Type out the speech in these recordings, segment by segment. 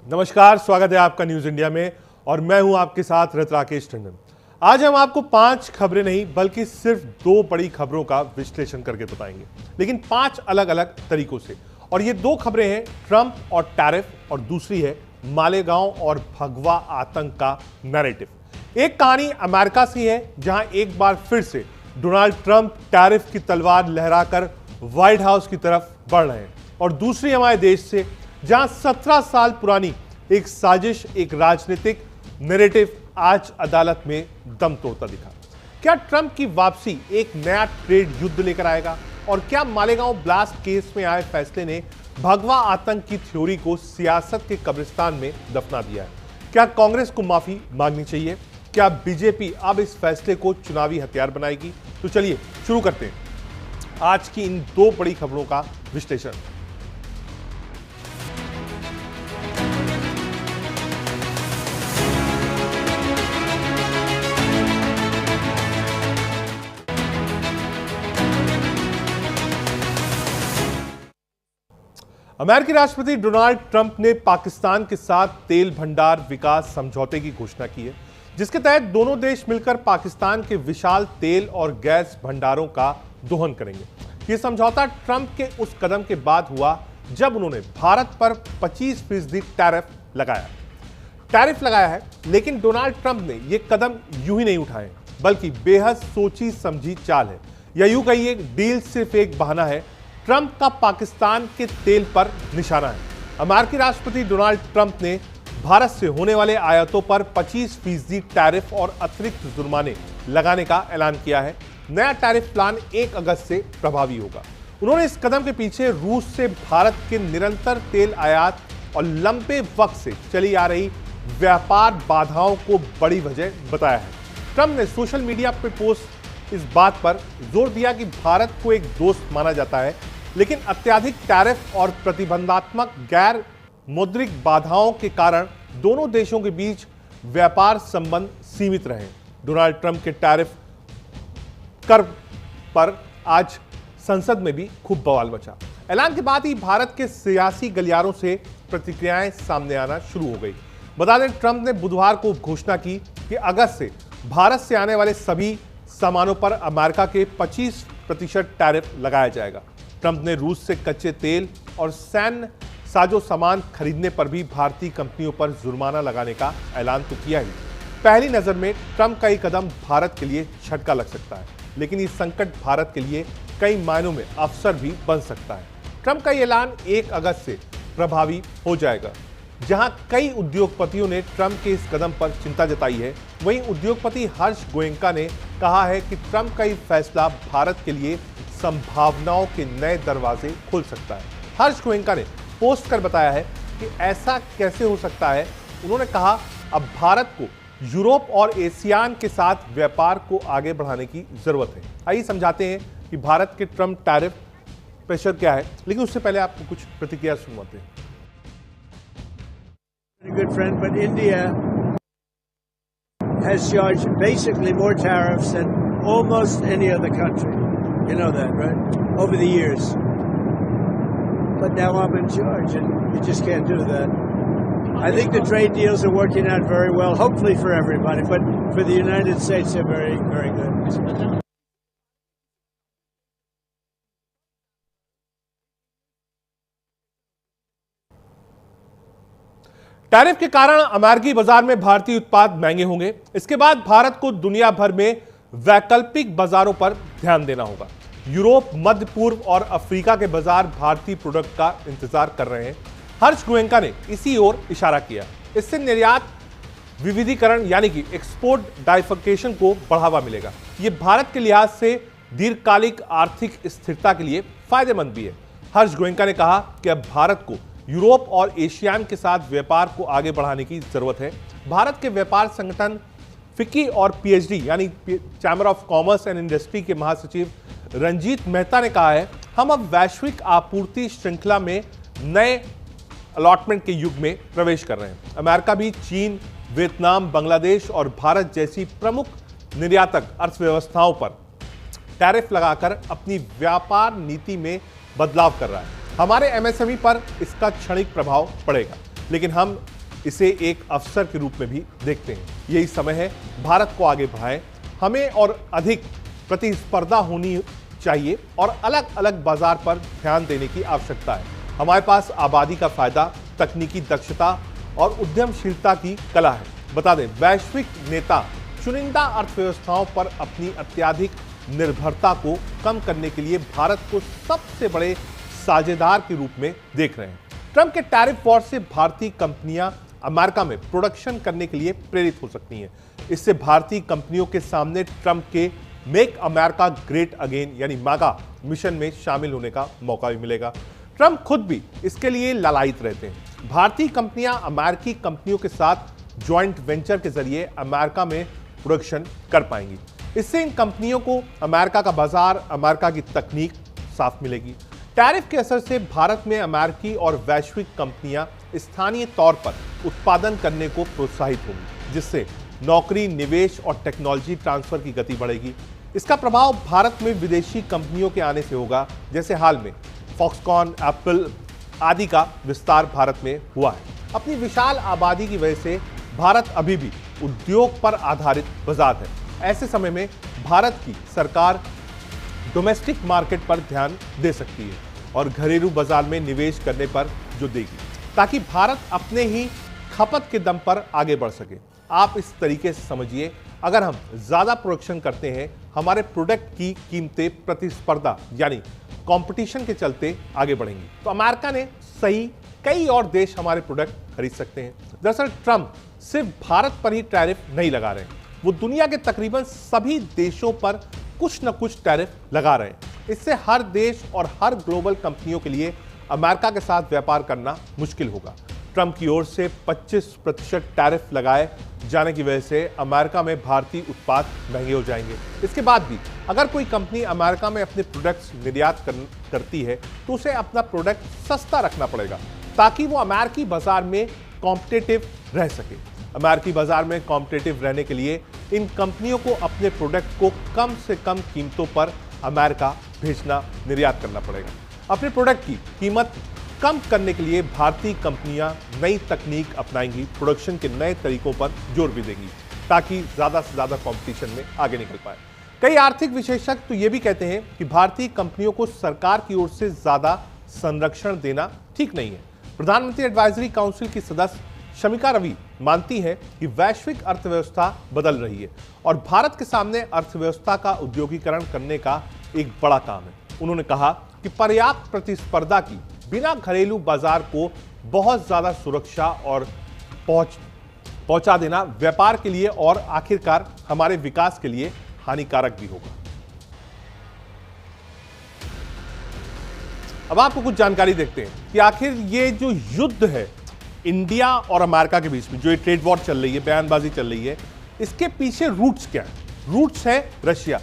नमस्कार, स्वागत है आपका न्यूज इंडिया में और मैं हूं आपके साथ राकेश टंडन। आज हम आपको 5 खबरें नहीं बल्कि सिर्फ 2 बड़ी खबरों का विश्लेषण करके बताएंगे, लेकिन 5 अलग अलग तरीकों से। और ये 2 खबरें हैं ट्रंप और टैरिफ और दूसरी है मालेगांव और भगवा आतंक का नैरेटिव। एक कहानी अमेरिका से है जहां एक बार फिर से डोनाल्ड ट्रंप टैरिफ की तलवार लहराकर व्हाइट हाउस की तरफ बढ़ रहे हैं, और दूसरी हमारे देश से जहां 17 साल पुरानी एक साजिश, एक राजनीतिक नैरेटिव आज अदालत में दम तोड़ता दिखा। क्या ट्रंप की वापसी एक नया ट्रेड युद्ध लेकर आएगा, और क्या मालेगांव ब्लास्ट केस में आए फैसले ने भगवा आतंक की थ्योरी को सियासत के कब्रिस्तान में दफना दिया है? क्या कांग्रेस को माफी मांगनी चाहिए? क्या बीजेपी अब इस फैसले को चुनावी हथियार बनाएगी? तो चलिए शुरू करते हैं आज की इन 2 बड़ी खबरों का विश्लेषण। अमेरिकी राष्ट्रपति डोनाल्ड ट्रंप ने पाकिस्तान के साथ तेल भंडार विकास समझौते की घोषणा की है, जिसके तहत दोनों देश मिलकर पाकिस्तान के विशाल तेल और गैस भंडारों का दोहन करेंगे। यह समझौता ट्रंप के उस कदम के बाद हुआ जब उन्होंने भारत पर 25% टैरिफ लगाया है। लेकिन डोनाल्ड ट्रंप ने यह कदम यूं ही नहीं उठाए, बल्कि बेहद सोची समझी चाल है, या यूं कहिए डील सिर्फ एक बहाना है। ट्रंप का पाकिस्तान के तेल पर निशाना है। अमेरिकी राष्ट्रपति डोनाल्ड ट्रंप ने भारत से होने वाले आयातों पर 25% टैरिफ और अतिरिक्त जुर्माने लगाने का ऐलान किया है। नया टैरिफ प्लान 1 अगस्त से प्रभावी होगा। उन्होंने इस कदम के पीछे रूस से भारत के निरंतर तेल आयात और लंबे वक्त से चली आ रही व्यापार बाधाओं को बड़ी वजह बताया है। ट्रंप ने सोशल मीडिया पर पोस्ट इस बात पर जोर दिया कि भारत को एक दोस्त माना जाता है, लेकिन अत्यधिक टैरिफ और प्रतिबंधात्मक गैर मौद्रिक बाधाओं के कारण दोनों देशों के बीच व्यापार संबंध सीमित रहे। डोनाल्ड ट्रंप के टैरिफ कर पर आज संसद में भी खूब बवाल मचा। ऐलान के बाद ही भारत के सियासी गलियारों से प्रतिक्रियाएं सामने आना शुरू हो गई। बता दें, ट्रंप ने बुधवार को घोषणा की कि अगस्त से भारत से आने वाले सभी सामानों पर अमेरिका के 25% टैरिफ लगाया जाएगा। ट्रंप ने रूस से कच्चे तेल और सैन्य साजो सामान खरीदने पर भी भारतीय कंपनियों पर जुर्माना लगाने का ऐलान तो किया ही। पहली नजर में ट्रंप का ये कदम भारत के लिए झटका लग सकता है, लेकिन ये संकट भारत के लिए कई मायनों में अवसर भी बन सकता है। ट्रंप का ये ऐलान 1 अगस्त से प्रभावी हो जाएगा। जहां कई उद्योगपतियों ने ट्रंप के इस कदम पर चिंता जताई है, वहीं उद्योगपति हर्ष गोयनका ने कहा है कि ट्रंप का ये फैसला भारत के लिए संभावनाओं के नए दरवाजे खोल सकता है। हर्ष गोयनका ने पोस्ट कर बताया है कि ऐसा कैसे हो सकता है। उन्होंने कहा, अब भारत को यूरोप और एशियान के साथ व्यापार को आगे बढ़ाने की जरूरत है। आइए समझाते हैं कि भारत के ट्रंप टैरिफ प्रेशर क्या है, लेकिन उससे पहले आपको कुछ प्रतिक्रिया सुनवाते हैं। Good friend, but India has charged basically more tariffs than almost any other country. You know that, right? Over the years. But now I'm in charge, and you just can't do that. I think the trade deals are working out very well, hopefully for everybody, but for the United States, they're very, very good. Tariff के कारण अमेरिकी बाजार में भारतीय उत्पाद महंगे होंगे। इसके बाद भारत को दुनिया भर में वैकल्पिक बाजारों पर ध्यान देना होगा। यूरोप, मध्य पूर्व और अफ्रीका के बाजार भारतीय प्रोडक्ट का इंतजार कर रहे हैं। हर्ष गोयनका ने इसी ओर इशारा किया। इससे निर्यात विविधीकरण यानी कि एक्सपोर्ट डाइफर्केशन को बढ़ावा मिलेगा। यह भारत के लिहाज से दीर्घकालिक आर्थिक स्थिरता के लिए फायदेमंद भी है। हर्ष गोयनका ने कहा कि अब भारत को यूरोप और एशियान के साथ व्यापार को आगे बढ़ाने की जरूरत है। भारत के व्यापार संगठन फिक्की और पीएचडी यानी chamber of commerce and industry के महासचिव रंजीत मेहता ने कहा है, हम अब वैश्विक आपूर्ति श्रृंखला में नए अलॉटमेंट के युग में प्रवेश कर रहे हैं। अमेरिका भी चीन, वियतनाम, बांग्लादेश और भारत जैसी प्रमुख निर्यातक अर्थव्यवस्थाओं पर टैरिफ लगाकर अपनी व्यापार नीति में बदलाव कर रहा है। हमारे एमएसएमई पर इसका क्षणिक प्रभाव पड़ेगा, लेकिन हम इसे एक अवसर के रूप में भी देखते हैं। यही समय है भारत को आगे बढ़ाएं। हमें और अधिक प्रतिस्पर्धा होनी चाहिए और अलग अलग बाजार पर ध्यान देने की आवश्यकता है। हमारे पास आबादी का फायदा, तकनीकी दक्षता और उद्यमशीलता की कला है। बता दें, वैश्विक नेता चुनिंदा अर्थव्यवस्थाओं पर अपनी अत्यधिक निर्भरता को कम करने के लिए भारत को सबसे बड़े साझेदार के रूप में देख रहे हैं। ट्रंप के टैरिफ वॉर से भारतीय कंपनियां अमेरिका में प्रोडक्शन करने के लिए प्रेरित हो सकती हैं। इससे भारतीय कंपनियों के सामने ट्रंप के मेक अमेरिका ग्रेट अगेन यानी मागा मिशन में शामिल होने का मौका भी मिलेगा। ट्रंप खुद भी इसके लिए लालायित रहते हैं। भारतीय कंपनियां अमेरिकी कंपनियों के साथ ज्वाइंट वेंचर के जरिए अमेरिका में प्रोडक्शन कर पाएंगी। इससे इन कंपनियों को अमेरिका का बाजार, अमेरिका की तकनीक साफ मिलेगी। टैरिफ के असर से भारत में अमेरिकी और वैश्विक कंपनियां स्थानीय तौर पर उत्पादन करने को प्रोत्साहित होंगी, जिससे नौकरी, निवेश और टेक्नोलॉजी ट्रांसफर की गति बढ़ेगी। इसका प्रभाव भारत में विदेशी कंपनियों के आने से होगा, जैसे हाल में फॉक्सकॉन, एप्पल आदि का विस्तार भारत में हुआ है। अपनी विशाल आबादी की वजह से भारत अभी भी उद्योग पर आधारित बाजार है। ऐसे समय में भारत की सरकार डोमेस्टिक मार्केट पर ध्यान दे सकती है और घरेलू बाजार में निवेश करने पर जो देगी, ताकि भारत अपने ही खपत के दम पर आगे बढ़ सके। आप इस तरीके से समझिए, अगर हम ज्यादा प्रोडक्शन करते हैं, हमारे प्रोडक्ट की कीमतें प्रतिस्पर्धा यानी कंपटीशन के चलते आगे बढ़ेंगी, तो अमेरिका ने सही कई और देश हमारे प्रोडक्ट खरीद सकते हैं। दरअसल ट्रंप सिर्फ भारत पर ही टैरिफ नहीं लगा रहे हैं, वो दुनिया के तकरीबन सभी देशों पर कुछ न कुछ टैरिफ लगा रहे हैं। इससे हर देश और हर ग्लोबल कंपनियों के लिए अमेरिका के साथ व्यापार करना मुश्किल होगा। ट्रंप की ओर से 25% टैरिफ लगाए जाने की वजह से अमेरिका में भारतीय उत्पाद महंगे हो जाएंगे। इसके बाद भी अगर कोई कंपनी अमेरिका में अपने प्रोडक्ट्स निर्यात करती है, तो उसे अपना प्रोडक्ट सस्ता रखना पड़ेगा, ताकि वो अमेरिकी बाजार में कॉम्पिटिटिव रह सके। अमेरिकी बाजार में कॉम्पिटिटिव रहने के लिए इन कंपनियों को अपने प्रोडक्ट को कम से कम कीमतों पर अमेरिका भेजना, निर्यात करना पड़ेगा। अपने प्रोडक्ट की कीमत कम करने के लिए भारतीय कंपनियां नई तकनीक अपनाएंगी, प्रोडक्शन के नए तरीकों पर जोर भी देंगी, ताकि ज्यादा से ज्यादा कंपटीशन में आगे निकल पाए। कई आर्थिक विशेषज्ञ तो ये भी कहते हैं कि भारतीय कंपनियों को सरकार की ओर से ज्यादा संरक्षण देना ठीक नहीं है। प्रधानमंत्री एडवाइजरी काउंसिल की सदस्य शमिका रवि मानती है कि वैश्विक अर्थव्यवस्था बदल रही है और भारत के सामने अर्थव्यवस्था का उद्योगीकरण करने का एक बड़ा काम है। उन्होंने कहा कि पर्याप्त प्रतिस्पर्धा की बिना घरेलू बाजार को बहुत ज्यादा सुरक्षा और पहुंचा देना व्यापार के लिए और आखिरकार हमारे विकास के लिए हानिकारक भी होगा। अब आपको कुछ जानकारी देखते हैं कि आखिर ये जो युद्ध है इंडिया और अमेरिका के बीच में, जो ये ट्रेड वॉर चल रही है, बयानबाजी चल रही है, इसके पीछे रूट्स क्या है? रूट्स है रशिया।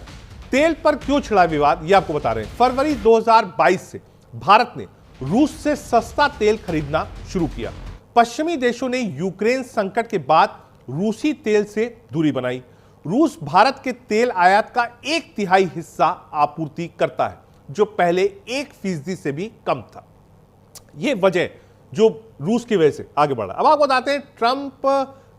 तेल पर क्यों छिड़ा विवाद, ये आपको बता रहे हैं। फरवरी 2022 से भारत ने रूस से सस्ता तेल खरीदना शुरू किया। पश्चिमी देशों ने यूक्रेन संकट के बाद रूसी तेल से दूरी बनाई। रूस भारत के तेल आयात का 1/3 हिस्सा आपूर्ति करता है, जो पहले 1% से भी कम था। यह वजह जो रूस की वजह से आगे बढ़ा। अब आपको बताते हैं ट्रंप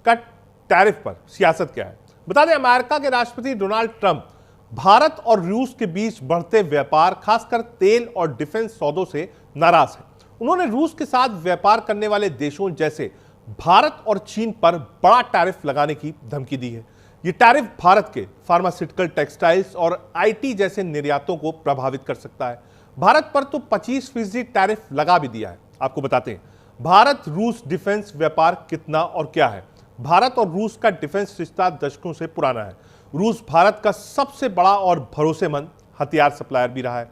का टैरिफ पर सियासत क्या है। बता दें, अमेरिका के राष्ट्रपति डोनाल्ड ट्रंप भारत और रूस के बीच बढ़ते व्यापार, खासकर तेल और डिफेंस सौदों से नाराज हैं। उन्होंने रूस के साथ व्यापार करने वाले देशों जैसे भारत और चीन पर बड़ा टैरिफ लगाने की धमकी दी है। यह टैरिफ भारत के फार्मास्यूटिकल, टेक्सटाइल्स और आईटी जैसे निर्यातों को प्रभावित कर सकता है। भारत पर तो 25% टैरिफ लगा भी दिया है। आपको बताते हैं भारत रूस डिफेंस व्यापार कितना और क्या है। भारत और रूस का डिफेंस रिश्ता दशकों से पुराना है। रूस भारत का सबसे बड़ा और भरोसेमंद हथियार सप्लायर भी रहा है।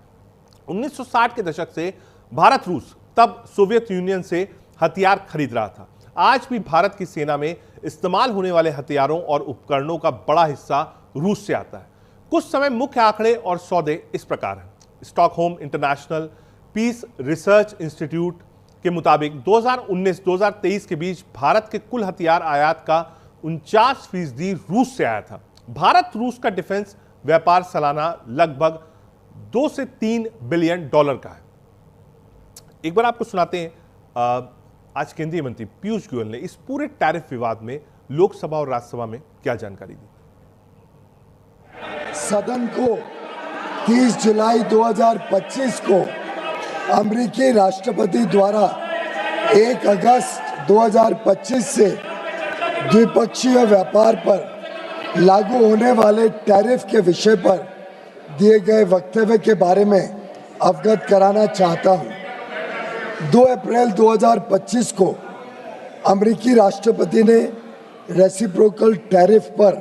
1960 के दशक से भारत रूस, तब सोवियत यूनियन से हथियार खरीद रहा था। आज भी भारत की सेना में इस्तेमाल होने वाले हथियारों और उपकरणों का बड़ा हिस्सा रूस से आता है। कुछ समय मुख्य आंकड़े और सौदे इस प्रकार हैं। Stockholm international peace research institute के मुताबिक 2019-2023 के बीच भारत के कुल हथियार आयात का 49% रूस से आया था। भारत रूस का डिफेंस व्यापार सालाना लगभग 2 से 3 बिलियन डॉलर का है। एक बार आपको सुनाते हैं आज केंद्रीय मंत्री पीयूष गोयल ने इस पूरे टैरिफ विवाद में लोकसभा और राज्यसभा में क्या जानकारी दी। सदन को 30 जुलाई 2025 को अमेरिकी राष्ट्रपति द्वारा 1 अगस्त 2025 से द्विपक्षीय व्यापार पर लागू होने वाले टैरिफ के विषय पर दिए गए वक्तव्य के बारे में अवगत कराना चाहता हूं। 2 अप्रैल 2025 को अमेरिकी राष्ट्रपति ने रेसिप्रोकल टैरिफ पर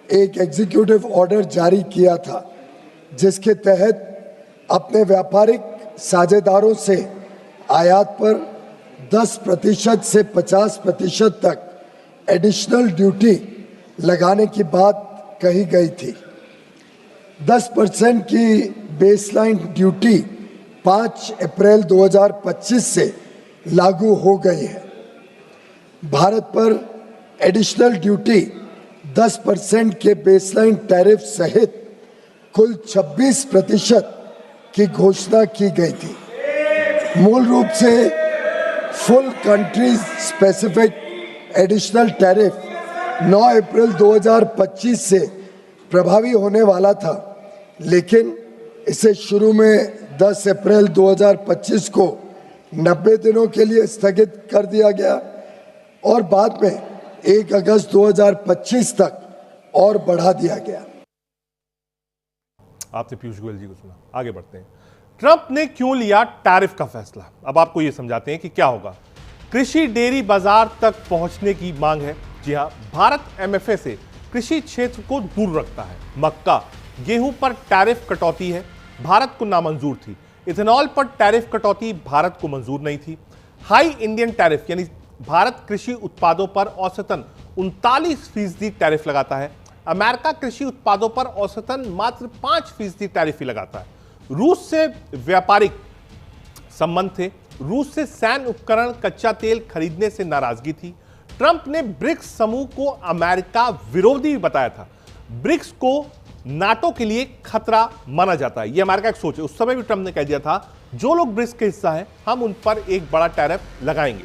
एक एग्जीक्यूटिव ऑर्डर जारी किया था, जिसके तहत अपने व्यापारिक साझेदारों से आयात पर 10% से 50% तक एडिशनल ड्यूटी लगाने की बात कही गई थी। 10% की बेसलाइन ड्यूटी 5 अप्रैल 2025 से लागू हो गई है। भारत पर एडिशनल ड्यूटी 10% के बेसलाइन टैरिफ सहित कुल 26% की घोषणा की गई थी। मूल रूप से full country specific additional tariff 9 अप्रैल 2025 से प्रभावी होने वाला था, लेकिन इसे शुरू में 10 अप्रैल 2025 को 90 दिनों के लिए स्थगित कर दिया गया और बाद में 1 अगस्त 2025 तक और बढ़ा दिया गया। आपने पीयूष गोयल जी को सुना। आगे बढ़ते हैं। ट्रंप ने क्यों लिया टैरिफ का फैसला, अब आपको यह समझाते हैं कि क्या होगा। कृषि डेयरी बाजार तक पहुंचने की मांग है। जी हां, भारत एमएफए से कृषि क्षेत्र को दूर रखता है। मक्का, गेहूं पर टैरिफ कटौती है, भारत को नामंजूर थी। इथेनॉल पर टैरिफ कटौती भारत को मंजूर नहीं थी। हाई इंडियन टैरिफ यानी भारत कृषि उत्पादों पर औसतन 39% टैरिफ लगाता है। अमेरिका कृषि उत्पादों पर औसतन मात्र 5% टैरिफ ही लगाता है। रूस से व्यापारिक संबंध थे। रूस से सैन्य उपकरण, कच्चा तेल खरीदने से नाराजगी थी। ट्रंप ने ब्रिक्स समूह को अमेरिका विरोधी बताया था। ब्रिक्स को नाटो के लिए खतरा माना जाता है, यह अमेरिका की सोच है। उस समय भी ट्रंप ने कह दिया था जो लोग ब्रिक्स के हिस्सा हैं हम उन पर एक बड़ा टैरिफ लगाएंगे।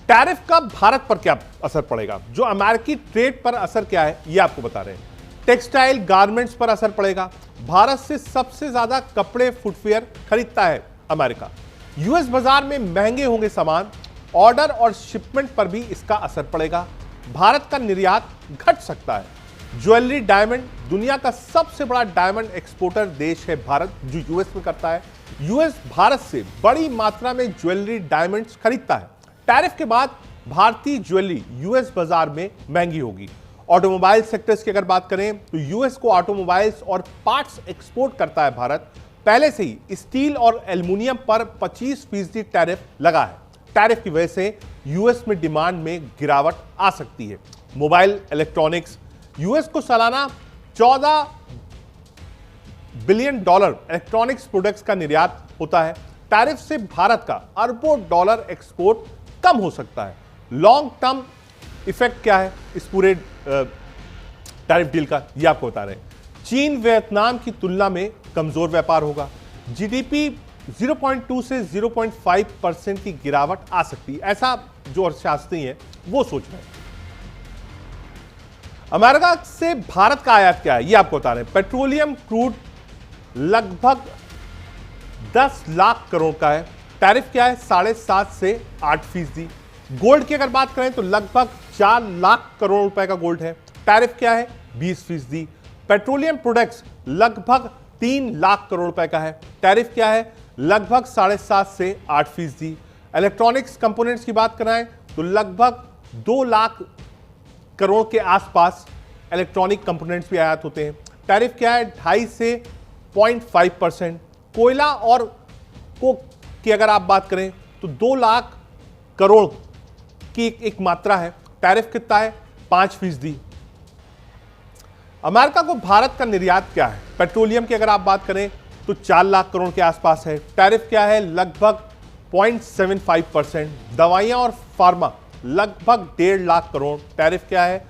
टैरिफ का भारत पर क्या असर पड़ेगा, जो अमेरिकी ट्रेड पर असर क्या है यह आपको बता रहे हैं। टेक्सटाइल गारमेंट्स पर असर पड़ेगा। भारत से सबसे ज्यादा कपड़े फुटवियर खरीदता है अमेरिका। यूएस बाजार में महंगे होंगे सामान। ऑर्डर और शिपमेंट पर भी इसका असर पड़ेगा। भारत का निर्यात घट सकता है। ज्वेलरी, डायमंड, दुनिया का सबसे बड़ा डायमंड एक्सपोर्टर देश है भारत, जो यूएस में करता है। यूएस भारत से बड़ी मात्रा में ज्वेलरी, डायमंड्स खरीदता है। टैरिफ के बाद भारतीय ज्वेलरी यूएस बाजार में महंगी होगी। ऑटोमोबाइल सेक्टर्स की अगर बात करें तो यूएस को ऑटोमोबाइल्स और पार्ट्स एक्सपोर्ट करता है भारत। पहले से ही स्टील और एल्युमिनियम पर 25% टैरिफ लगा है। टैरिफ की वजह से यूएस में डिमांड में गिरावट आ सकती है। मोबाइल इलेक्ट्रॉनिक्स, यूएस को सालाना $14 बिलियन इलेक्ट्रॉनिक्स प्रोडक्ट्स का निर्यात होता है। टैरिफ से भारत का अरबों डॉलर एक्सपोर्ट कम हो सकता है। लॉन्ग टर्म इफेक्ट क्या है इस पूरे टैरिफ डील का, यह आपको बता रहे हैं। चीन वियतनाम की तुलना में कमजोर व्यापार होगा। जीडीपी 0.2 से 0.5% की गिरावट आ सकती है, ऐसा जो अर्थशास्त्री हैं वो सोच रहे हैं। अमेरिका से भारत का आयात क्या है यह आपको बता रहे हैं। पेट्रोलियम क्रूड लगभग 10 लाख करोड़ का है। टैरिफ क्या है 7.5 से 8%। गोल्ड की अगर बात करें तो लगभग 4 लाख करोड़ रुपए का गोल्ड है। टैरिफ क्या है 20%। पेट्रोलियम प्रोडक्ट्स लगभग 3 लाख करोड़ रुपए का है। टैरिफ क्या है लगभग 7.5 से 8%। इलेक्ट्रॉनिक्स कंपोनेंट्स की बात कराएं तो लगभग 2 लाख करोड़ के आसपास इलेक्ट्रॉनिक कंपोनेंट्स भी आयात होते हैं। टैरिफ क्या है 2.5 से 0.5%। कोयला और कोक की अगर आप बात करें तो 2 लाख करोड़ की एक मात्रा है। टैरिफ कितना है 5%। अमेरिका को भारत का निर्यात क्या है। पेट्रोलियम की अगर आप बात करें तो 4 लाख करोड़ के आसपास है। टैरिफ क्या है लगभग 0.75%। दवाइयां और फार्मा लगभग 1.5 लाख करोड़। टैरिफ क्या है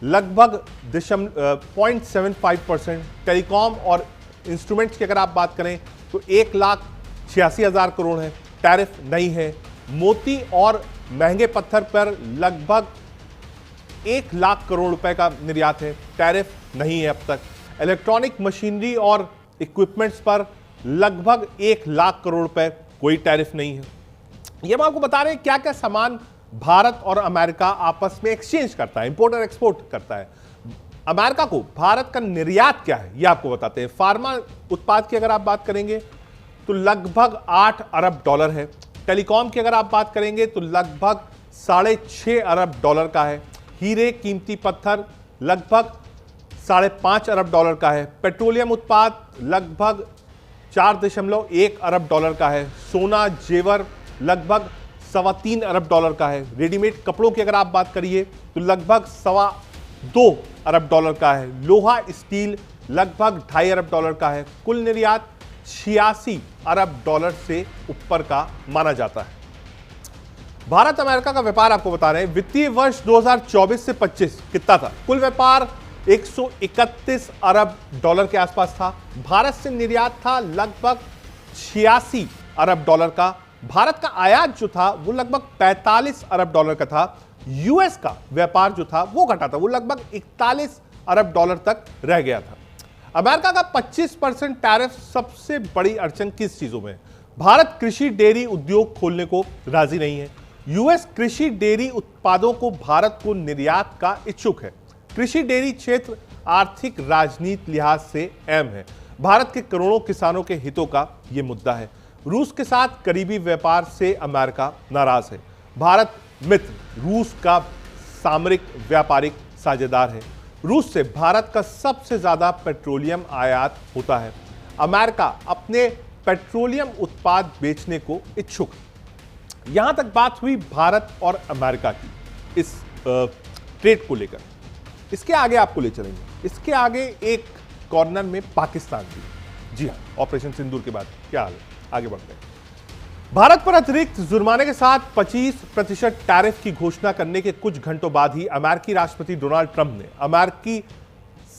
लगभग 0.75%। टेलीकॉम और इंस्ट्रूमेंट्स की अगर आप बात करें तो 1,86,000 करोड़ है। टैरिफ नहीं है। मोती और महंगे पत्थर पर लगभग 1 लाख करोड़ रुपए का निर्यात है, टैरिफ नहीं है अब तक। इलेक्ट्रॉनिक मशीनरी और इक्विपमेंट्स पर लगभग 1 लाख करोड़ रुपए कोई टैरिफ नहीं है। ये हम आपको बता रहे हैं क्या क्या सामान भारत और अमेरिका आपस में एक्सचेंज करता है, इंपोर्ट और एक्सपोर्ट करता है। अमेरिका को भारत का निर्यात क्या है ये आपको बताते हैं। फार्मा उत्पाद की अगर आप बात करेंगे तो लगभग 8 अरब डॉलर है। टेलीकॉम की अगर आप बात करेंगे तो लगभग 6.5 अरब डॉलर का है। हीरे कीमती पत्थर लगभग 5.5 अरब डॉलर का है। पेट्रोलियम उत्पाद लगभग 4.1 अरब डॉलर का है। सोना जेवर लगभग 3.25 अरब डॉलर का है। रेडीमेड कपड़ों की अगर आप बात करिए तो लगभग 2.25 अरब डॉलर का है। लोहा स्टील लगभग 2.5 अरब डॉलर का है। कुल निर्यात 86 अरब डॉलर से ऊपर का माना जाता है। भारत अमेरिका का व्यापार आपको बता रहे हैं। वित्तीय वर्ष 2024 से 25 कितना था? कुल व्यापार 131 अरब डॉलर के आसपास था। भारत से निर्यात था लगभग 86 अरब डॉलर का। भारत का आयात जो था वो लगभग 45 अरब डॉलर का था। यूएस का व्यापार जो था वो घटा था, वो लगभग 41 अरब डॉलर तक रह गया था। अमेरिका का 25% टैरिफ सबसे बड़ी अड़चन किस चीजों में है? भारत कृषि डेयरी उद्योग खोलने को राजी नहीं है। यूएस कृषि डेयरी उत्पादों को भारत को निर्यात का इच्छुक है। कृषि डेयरी क्षेत्र आर्थिक राजनीति लिहाज से अहम है। भारत के करोड़ों किसानों के हितों का यह मुद्दा है। रूस के साथ करीबी व्यापार से अमेरिका नाराज है। भारत मित्र रूस का सामरिक व्यापारिक साझेदार है। रूस से भारत का सबसे ज्यादा पेट्रोलियम आयात होता है। अमेरिका अपने पेट्रोलियम उत्पाद बेचने को इच्छुक है। यहां तक बात हुई भारत और अमेरिका की इस ट्रेड को लेकर। इसके आगे आपको ले चलेंगे। इसके आगे एक कॉर्नर में पाकिस्तान भी। जी हां, ऑपरेशन सिंदूर के बाद क्या हाल है? आगे बढ़ते हैं। भारत पर अतिरिक्त जुर्माने के साथ 25% टैरिफ की घोषणा करने के कुछ घंटों बाद ही अमेरिकी राष्ट्रपति डोनाल्ड ट्रंप ने अमेरिकी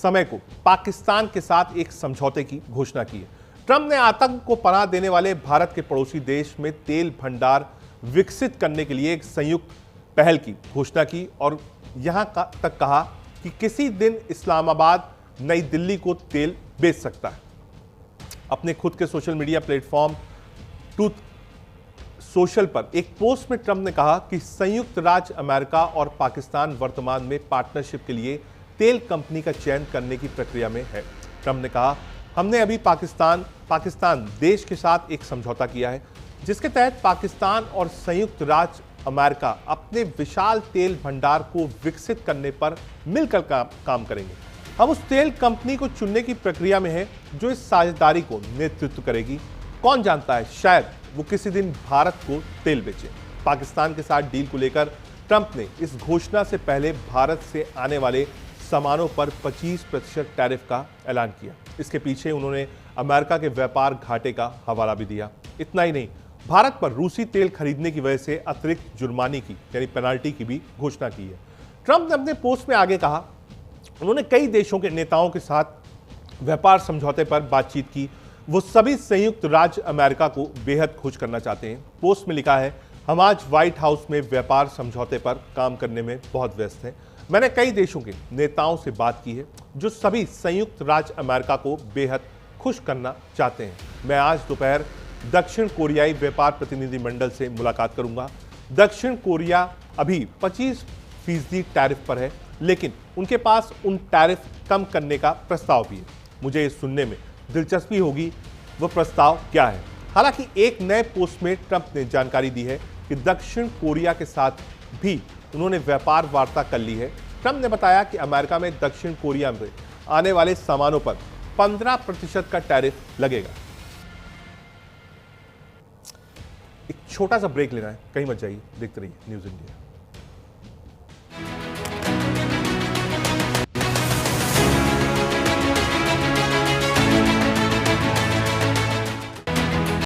समय को पाकिस्तान के साथ एक समझौते की घोषणा की है। ट्रंप ने आतंक को पनाह देने वाले भारत के पड़ोसी देश में तेल भंडार विकसित करने के लिए एक संयुक्त पहल की घोषणा की और यहां तक कहा कि किसी दिन इस्लामाबाद नई दिल्ली को तेल बेच सकता है। अपने खुद के social media platform truth social पर एक पोस्ट में ट्रंप ने कहा कि संयुक्त राज्य अमेरिका और पाकिस्तान वर्तमान में पार्टनरशिप के लिए तेल कंपनी का चयन करने की प्रक्रिया में है। ट्रंप ने कहा, हमने अभी पाकिस्तान देश के साथ एक समझौता किया है जिसके तहत पाकिस्तान और संयुक्त राज्य अमेरिका अपने विशाल तेल भंडार को विकसित करने पर मिलकर काम करेंगे। हम उस तेल कंपनी को चुनने की प्रक्रिया में हैं जो इस साझेदारी को नेतृत्व करेगी। कौन जानता है, शायद वो किसी दिन भारत को तेल बेचे। पाकिस्तान के साथ डील को लेकर ट्रंप ने इस घोषणा से पहले भारत से आने वाले सामानों पर 25% टैरिफ का ऐलान किया। इसके पीछे उन्होंने अमेरिका के व्यापार घाटे का हवाला भी दिया। इतना ही नहीं, भारत पर रूसी तेल खरीदने की वजह से अतिरिक्त जुर्माने की यानी पेनाल्टी की भी घोषणा की है। ट्रंप ने अपने पोस्ट में आगे कहा, उन्होंने कई देशों के नेताओं के साथ व्यापार समझौते पर बातचीत की। वो सभी संयुक्त राज्य अमेरिका को बेहद खुश करना चाहते हैं। पोस्ट में लिखा है, हम आज व्हाइट हाउस में व्यापार समझौते पर काम करने में बहुत व्यस्त हैं। मैंने कई देशों के नेताओं से बात की है जो सभी संयुक्त राज्य अमेरिका को बेहद खुश करना चाहते हैं। मैं आज दोपहर दक्षिण कोरियाई व्यापार प्रतिनिधिमंडल से मुलाकात करूंगा। दक्षिण कोरिया अभी 25% टैरिफ पर है, लेकिन उनके पास उन टैरिफ कम करने का प्रस्ताव भी है। मुझे ये सुनने में दिलचस्पी होगी वो प्रस्ताव क्या है। हालांकि एक नए पोस्ट में ट्रंप ने जानकारी दी है कि दक्षिण कोरिया के साथ भी उन्होंने व्यापार वार्ता कर ली है। ट्रंप ने बताया कि अमेरिका में दक्षिण कोरिया में आने वाले सामानों पर 15% का टैरिफ लगेगा। एक छोटा सा ब्रेक लेना है, कहीं मत जाइए, देखते रहिए न्यूज़ इंडिया।